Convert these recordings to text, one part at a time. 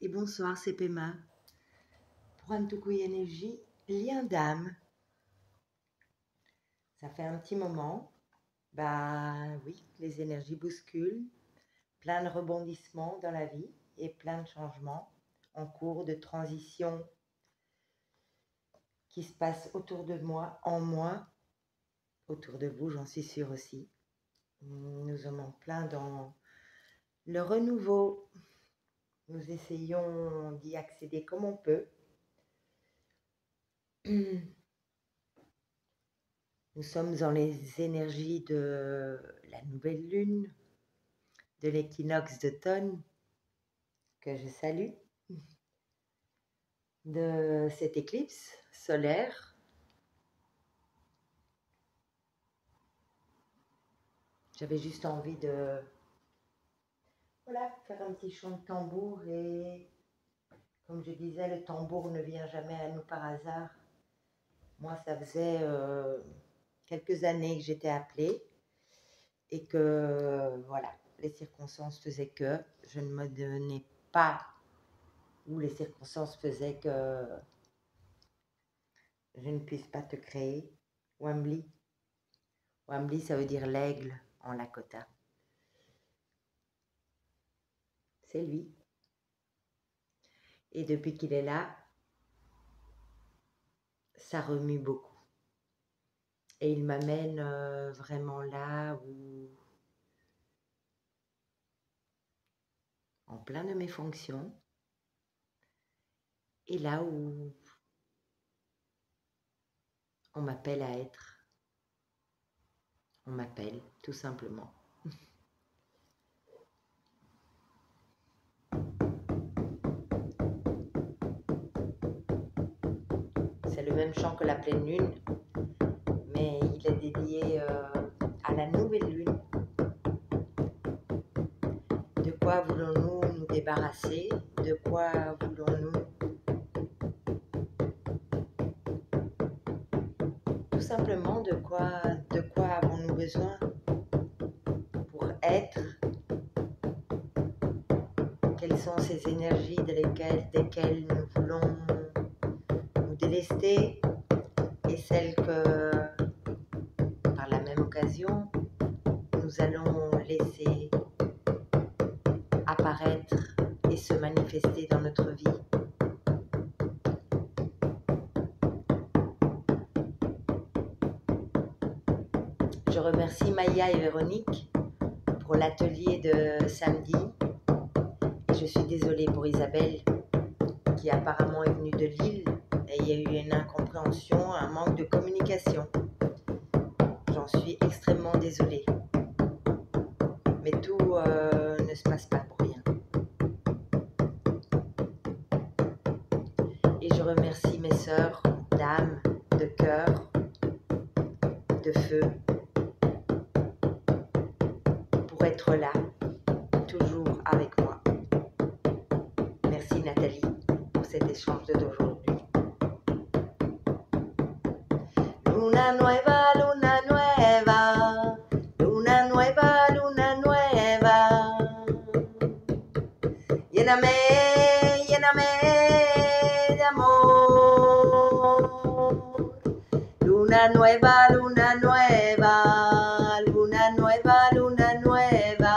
et bonsoir, c'est Pema. Pour Antukuy Énergie, lien d'âme. Ça fait un petit moment, oui, les énergies bousculent, plein de rebondissements dans la vie et plein de changements en cours de transition qui se passent autour de moi, en moi, autour de vous, j'en suis sûre aussi. Nous sommes en plein dans le renouveau. Nous essayons d'y accéder comme on peut. Nous sommes dans les énergies de la nouvelle lune, de l'équinoxe d'automne, que je salue, de cette éclipse solaire. J'avais juste envie de faire un petit chant de tambour et, comme je disais, le tambour ne vient jamais à nous par hasard. Moi, ça faisait quelques années que j'étais appelée et que, les circonstances faisaient que je ne me donnais pas, ou les circonstances faisaient que je ne puisse pas te créer. Wambly. Wambly, ça veut dire l'aigle en Lakota. C'est lui. Et depuis qu'il est là, ça remue beaucoup. Et il m'amène vraiment là où, en plein de mes fonctions, et là où on m'appelle à être. On m'appelle, tout simplement. C'est le même chant que la pleine lune, mais il est dédié à la nouvelle lune. De quoi voulons-nous nous débarrasser? De quoi voulons-nous? Tout simplement, de quoi avons-nous besoin pour être? Quelles sont ces énergies desquelles nous voulons nous délester, et celles que, par la même occasion, nous allons laisser apparaître et se manifester dans notre vie. Je remercie Maya et Véronique pour l'atelier de samedi. Et je suis désolée pour Isabelle, qui apparemment est venue de Lille, et il y a eu une incompréhension, un manque de communication. J'en suis extrêmement désolée. Mais tout ne se passe pas pour rien. Et je remercie mes sœurs d'âme, de cœur, de feu, pour être là, toujours avec moi. Merci Nathalie pour cet échange d'aujourd'hui. Luna nueva, luna nueva, luna nueva, luna nueva. Lléname, lléname de amor. Luna nueva, luna nueva, luna nueva, luna nueva.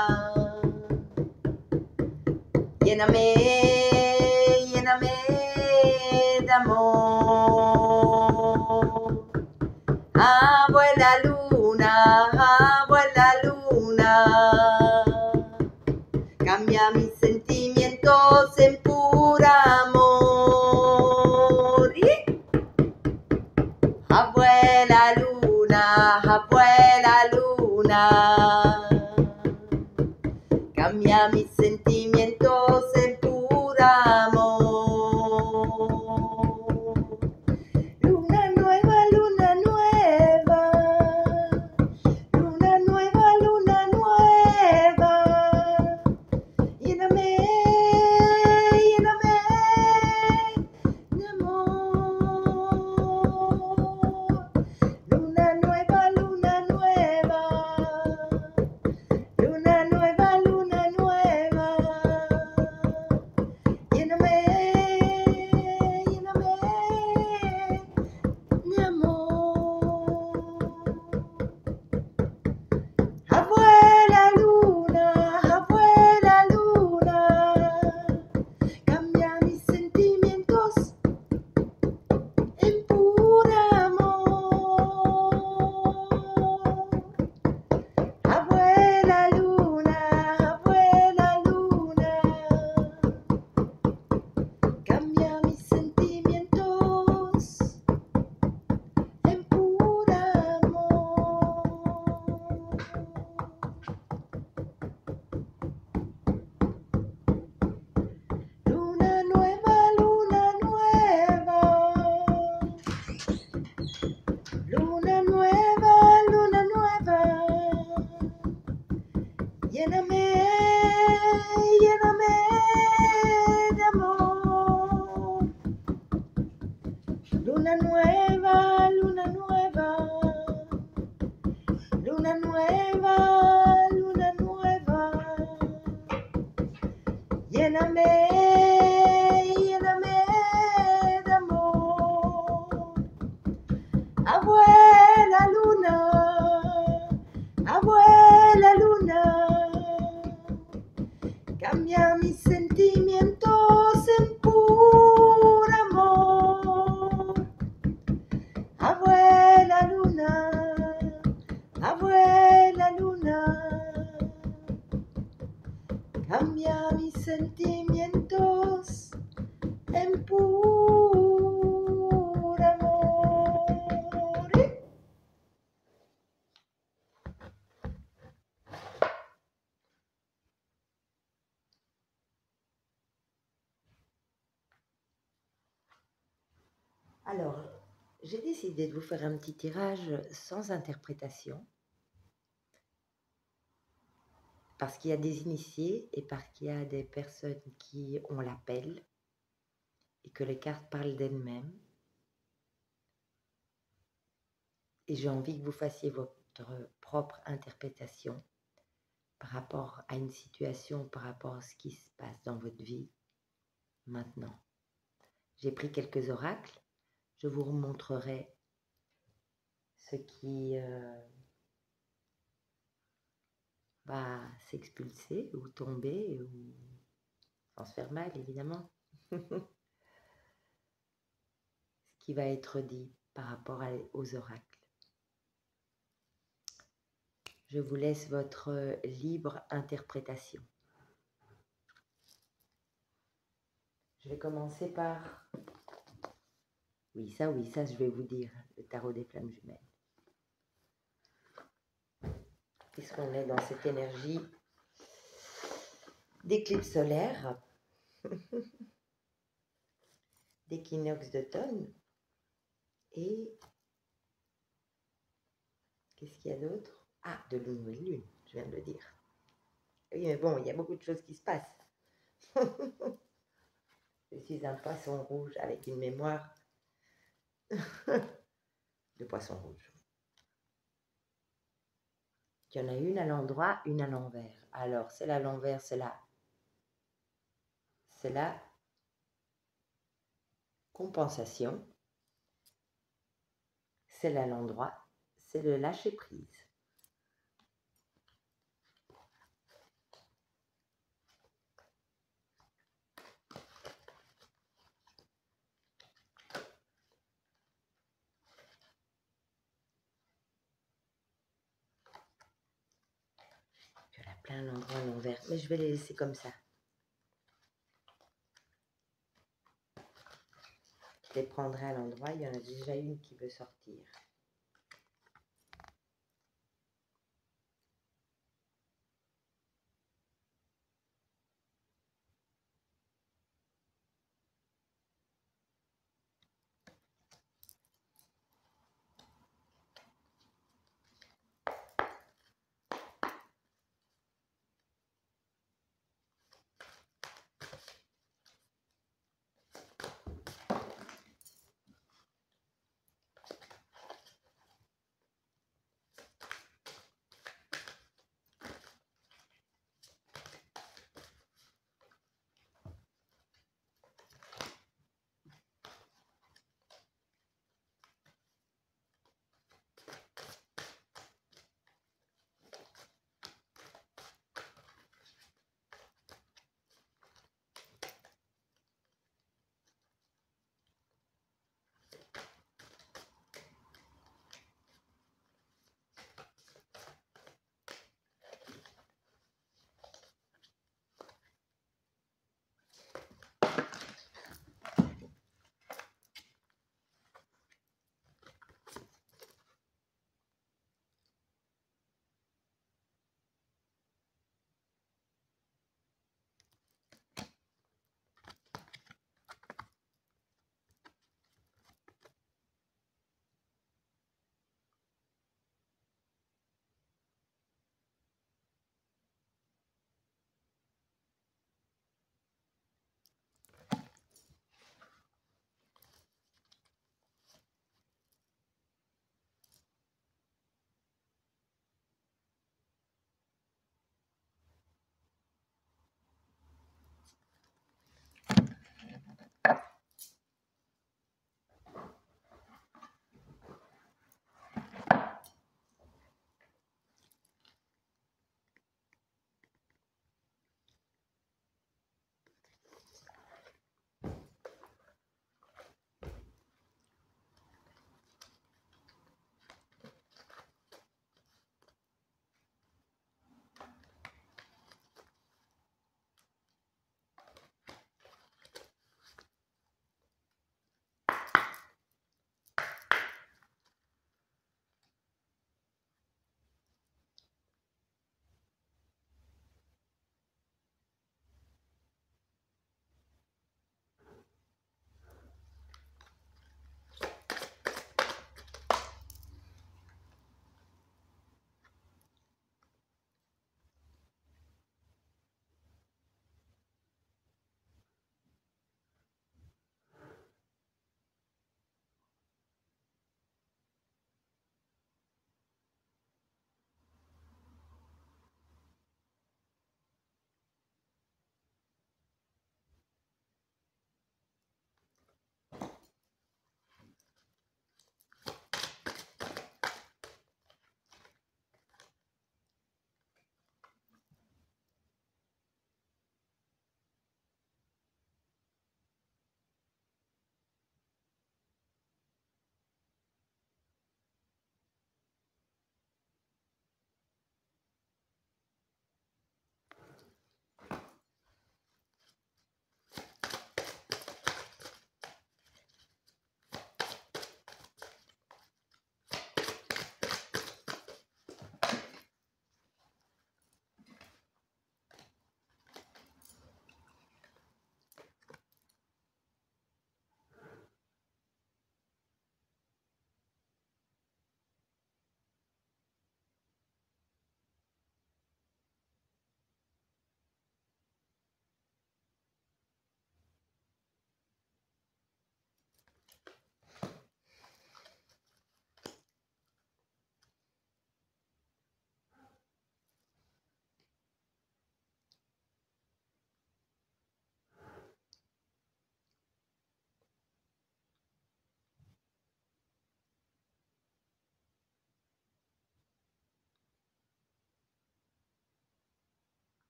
Lléname, lléname de amor. Abuela luna, cambia mis sentimientos en pura amor. Abuela luna, cambia mis sentimientos en pura amor. Luna nueva, luna nueva, luna nueva, luna nueva. Lléname, lléname de amor. Luna nueva, luna nueva, luna nueva, luna nueva. lléname, lléname de amor. Abuela luna, cambia mis sentimientos en pura amor. Abuela luna, cambia mis sentimientos en pura amor. Luna nueva, luna nueva. Luna nueva, luna nueva. Lléname, lléname de amor. Luna nueva, luna nueva. Luna nueva, luna nueva. Lléname, lléname de amor. Abuela luna, cambia mis sentimientos en puro amor. Abuela luna, cambia mis sentimientos en puro amor. Alors, j'ai décidé de vous faire un petit tirage sans interprétation, parce qu'il y a des initiés et parce qu'il y a des personnes qui ont l'appel et que les cartes parlent d'elles-mêmes. Et j'ai envie que vous fassiez votre propre interprétation par rapport à une situation, par rapport à ce qui se passe dans votre vie maintenant. J'ai pris quelques oracles. Je vous remontrerai ce qui va s'expulser ou tomber ou sans se faire mal, évidemment. Ce qui va être dit par rapport aux oracles. Je vous laisse votre libre interprétation. Je vais commencer par... Oui, ça, je vais vous dire, le tarot des flammes jumelles. Puisqu'on est dans cette énergie d'éclipse solaire, d'équinoxe d'automne, et qu'est-ce qu'il y a d'autre? Ah, de nouvelle lune, je viens de le dire. Oui, mais bon, il y a beaucoup de choses qui se passent. Je suis un poisson rouge avec une mémoire de poisson rouge. Il y en a une à l'endroit, une à l'envers. Alors, celle à l'envers, c'est la compensation. Celle à l'endroit, c'est le lâcher prise. Il y en a plein à l'endroit, à l'envers, mais je vais les laisser comme ça. Je les prendrai à l'endroit, il y en a déjà une qui veut sortir.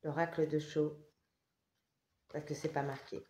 l'oracle de Chaux, parce que c'est pas marqué.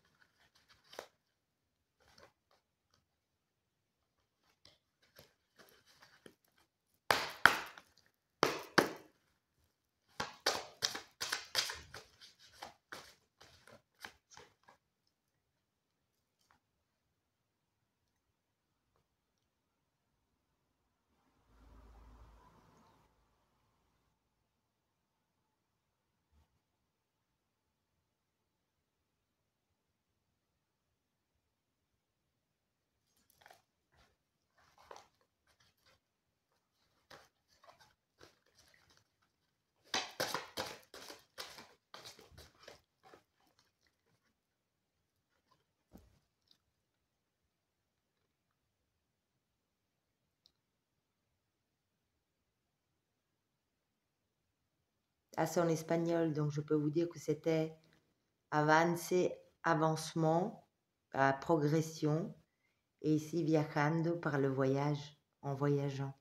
Ah, c'est en espagnol, donc je peux vous dire que c'était avance, avancement, progression, et ici viajando par le voyage, en voyageant.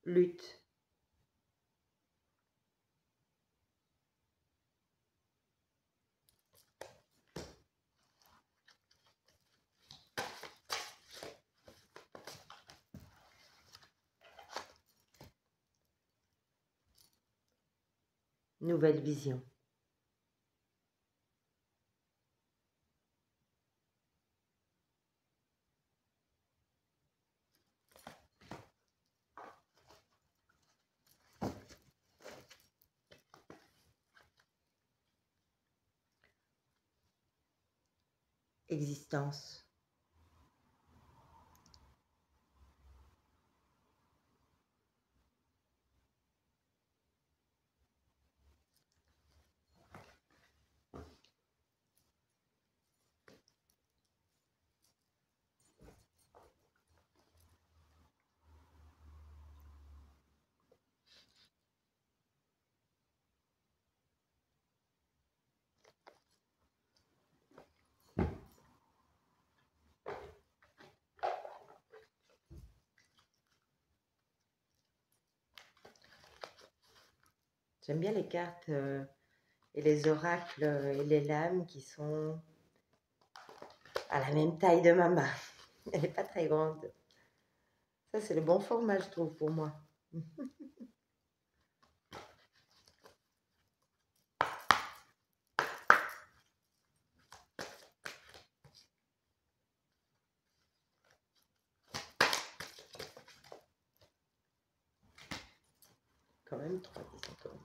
Lutte. Nouvelle vision. Existence. J'aime bien les cartes et les oracles et les lames qui sont à la même taille de ma main. Elle n'est pas très grande. Ça, c'est le bon format, je trouve, pour moi. Quand même, 3 qui sont tombés.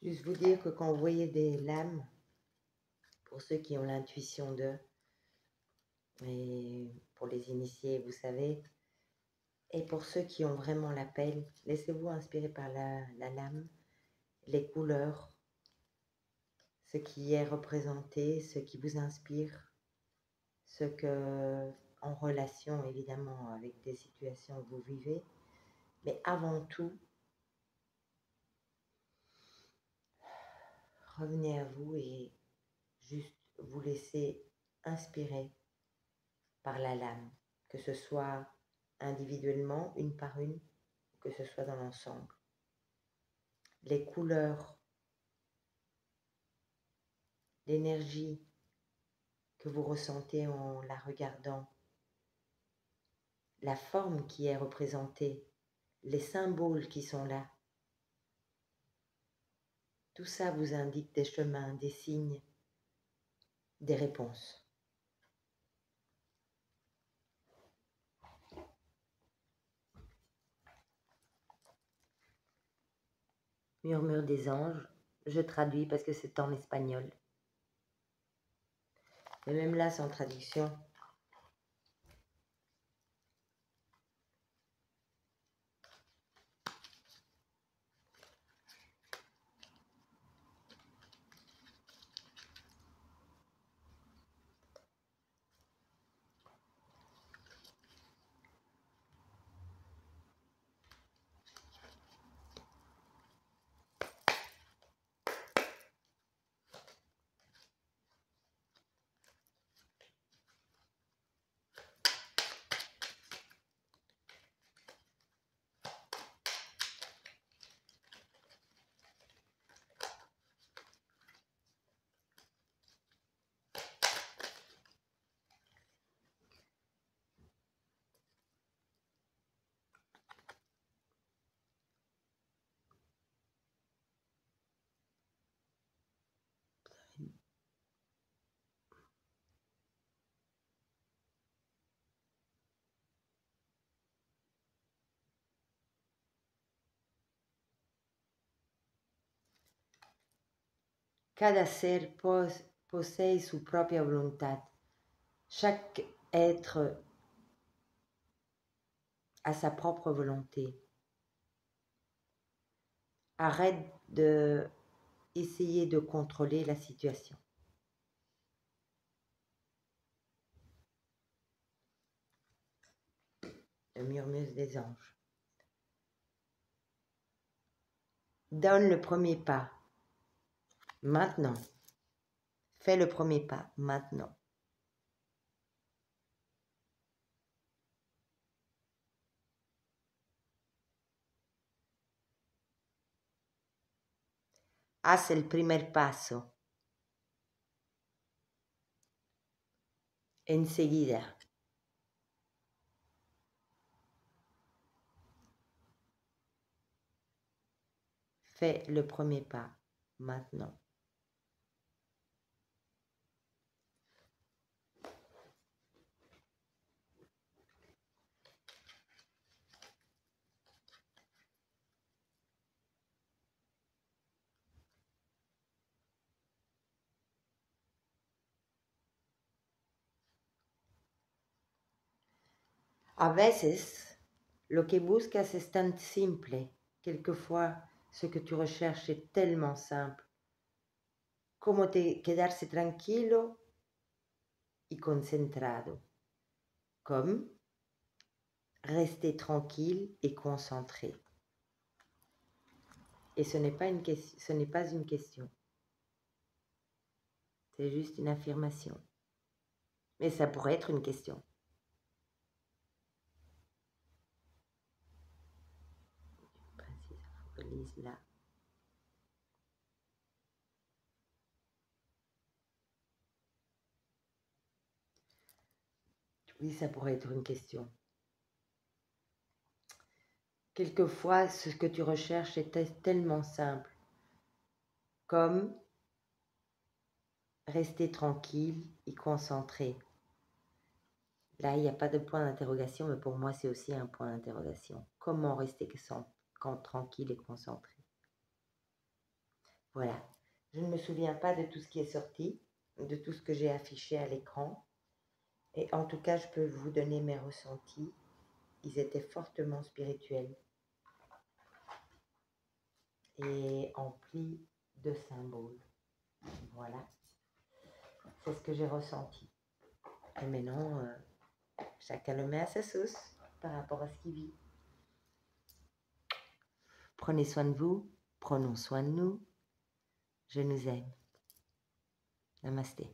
Juste vous dire que quand vous voyez des lames, pour ceux qui ont l'intuition d'eux, et pour les initiés, vous savez, et pour ceux qui ont vraiment l'appel, laissez-vous inspirer par la lame, les couleurs, ce qui est représenté, ce qui vous inspire, ce que, en relation évidemment avec des situations que vous vivez, mais avant tout, revenez à vous et juste vous laissez inspirer par la lame, que ce soit individuellement, une par une, que ce soit dans l'ensemble. Les couleurs, l'énergie que vous ressentez en la regardant, la forme qui est représentée, les symboles qui sont là, tout ça vous indique des chemins, des signes, des réponses. Murmure des anges, je traduis parce que c'est en espagnol. Mais même là, sans traduction, cada ser possède sa propre volonté. Chaque être a sa propre volonté. Arrête d'essayer de contrôler la situation. Le murmure des anges. Donne le premier pas. Maintenant. Fais le premier pas. Maintenant. Haz el primer paso. Enseguida. Fais le premier pas. Maintenant. A veces, lo que buscas es tan simple. Quelquefois, ce que tu recherches est tellement simple. Como quedarse tranquilo y concentrado. Comme rester tranquille et concentré. Et ce n'est pas une question. C'est juste une affirmation. Mais ça pourrait être une question. Je focalise là. Oui, ça pourrait être une question. Quelquefois, ce que tu recherches est tellement simple, comme rester tranquille et concentré. Là, il n'y a pas de point d'interrogation, mais pour moi, c'est aussi un point d'interrogation. Comment rester tranquille et concentré? Voilà. Je ne me souviens pas de tout ce qui est sorti, de tout ce que j'ai affiché à l'écran. Et en tout cas, je peux vous donner mes ressentis. Ils étaient fortement spirituels et emplis de symboles. Voilà. C'est ce que j'ai ressenti. Et maintenant, chacun le met à sa sauce par rapport à ce qu'il vit. Prenez soin de vous, prenons soin de nous. Je nous aime. Namasté.